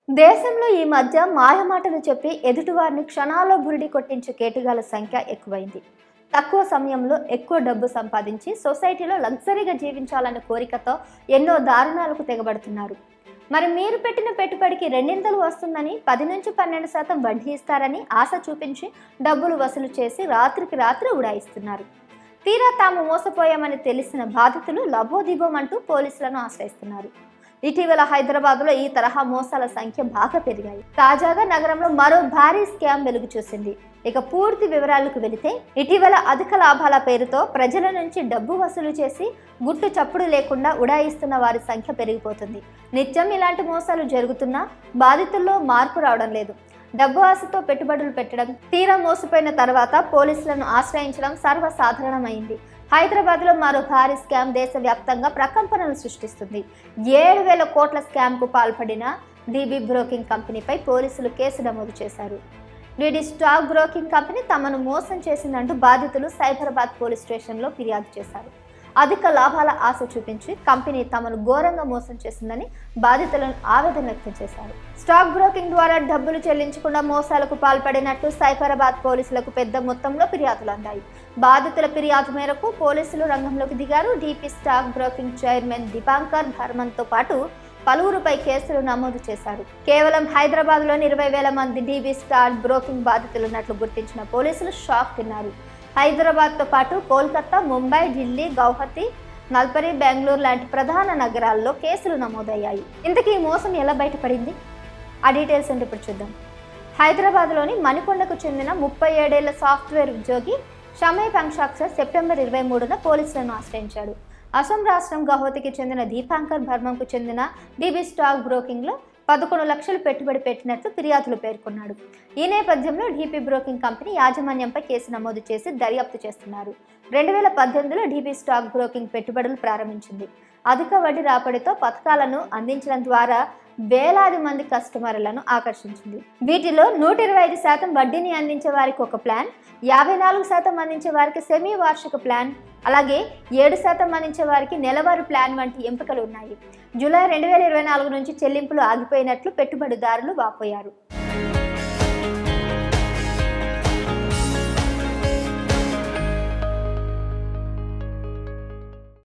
దేశంలో ఈ మధ్య మాయమాటలు చెప్పి ఎదుటివారిని క్షణాల్లో బురిడి కొట్టించే కేటుగాల సంఖ్య ఎక్కువైంది. తక్కువ సమయంలో ఎక్కువ డబ్బు సంపాదించి సొసైటీలో లగ్జరీగా జీవించాలనే కోరికతో ఎన్నో దారుణాలకు తెగబడుతున్నారు. మరి మీరు పెట్టిన పెట్టుబడికి రెండింతలు వస్తుందని 10 నుంచి 12% వడ్డీ ఇస్తారని ఆశ చూపించి డబ్బులు వసూలు చేసి రాత్రికి రాత్రి ఉడాయిస్తున్నారు. తీరా తాము మోసపోయామని తెలిసిన బాధితులు లబోదిబోమంటూ పోలీసులను ఆశ్రయిస్తున్నారు. ఇటీవల హైదరాబాద్లో ఈ తరహా మోసాల సంఖ్య బాగా పెరిగాయి. తాజాగా నగరంలో మరో భారీ స్కామ్ వెలుగు చూసింది. ఇక పూర్తి వివరాలకు వెళితే, ఇటీవల అధిక లాభాల పేరుతో ప్రజల నుంచి డబ్బు వసూలు చేసి గుట్టు చప్పుడు లేకుండా ఉడాయిస్తున్న వారి సంఖ్య పెరిగిపోతుంది. నిత్యం ఇలాంటి మోసాలు జరుగుతున్నా బాధితుల్లో మార్పు రావడం లేదు. డబ్బు ఆశతో పెట్టుబడులు పెట్టడం, తీరా మోసపోయిన తర్వాత పోలీసులను ఆశ్రయించడం సర్వసాధారణమైంది. హైదరాబాద్లో మరో భారీ స్కామ్ దేశవ్యాప్తంగా ప్రకంపనలు సృష్టిస్తుంది. 7,000 కోట్ల స్కామ్కు పాల్పడిన డీబీ బ్రోకింగ్ కంపెనీపై పోలీసులు కేసు నమోదు చేశారు. డీడీ స్టాక్ బ్రోకింగ్ కంపెనీ తమను మోసం చేసిందంటూ బాధితులు సైబరాబాద్ పోలీస్ స్టేషన్లో ఫిర్యాదు చేశారు. అధిక లాభాల ఆశ చూపించి కంపెనీ తమను ఘోరంగా మోసం చేసిందని బాధితులను ఆవేదన వ్యక్తం చేశారు. స్టాక్ బ్రోకింగ్ ద్వారా డబ్బులు చెల్లించకుండా మోసాలకు పాల్పడినట్లు సైబరాబాద్ పోలీసులకు పెద్ద మొత్తంలో ఫిర్యాదులు అందాయి. బాధితుల ఫిర్యాదు మేరకు పోలీసులు రంగంలోకి దిగారు. DP stock broking chairman Deepankar ధర్మన్తో పాటు పలువురుపై కేసులు నమోదు చేశారు. కేవలం హైదరాబాద్లోని 20,000 మంది డీబీ స్టాక్ బ్రోకింగ్ బాధితులున్నట్లు గుర్తించిన పోలీసులు షాక్ తిన్నారు. హైదరాబాద్తో పాటు కోల్కతా, ముంబై, ఢిల్లీ, గౌహతి, నల్పరి, బెంగళూరు లాంటి ప్రధాన నగరాల్లో కేసులు నమోదయ్యాయి. ఇంతకీ ఈ మోసం ఎలా బయటపడింది? ఆ డీటెయిల్స్ ఏంటి ఇప్పుడు చూద్దాం. హైదరాబాద్లోని మణికొండకు చెందిన 37 ఏళ్ల సాఫ్ట్వేర్ ఉద్యోగి షమై పంక్షాక్షర్ సెప్టెంబర్ 23న పోలీసులను ఆశ్రయించాడు. అసోం రాష్ట్రం గౌహతికి చెందిన దీపాంకర్ భర్మంకు చెందిన డీబీ స్టాక్ బ్రోకింగ్లో 11 లక్షలు పెట్టుబడి పెట్టినట్లు ఫిర్యాదులు పేర్కొన్నాడు. ఈ నేపథ్యంలో డీబీ బ్రోకింగ్ కంపెనీ యాజమాన్యంపై కేసు నమోదు చేసి దర్యాప్తు చేస్తున్నారు. 2018లో డీబీ స్టాక్ బ్రోకింగ్ పెట్టుబడులు ప్రారంభించింది. అధిక వడ్డీ రాబడితో పథకాలను అందించడం ద్వారా వేలాది మంది కస్టమర్లను ఆకర్షించింది. వీటిలో 125% వడ్డీని అందించే వారికి ఒక ప్లాన్, 54% అందించే వారికి సెమీ వార్షిక ప్లాన్, అలాగే 7% అందించే వారికి నెలవారీ ప్లాన్ వంటి ఎంపికలు ఉన్నాయి. జూలై 2024 నుంచి చెల్లింపులు ఆగిపోయినట్లు పెట్టుబడిదారులు వాపోయారు.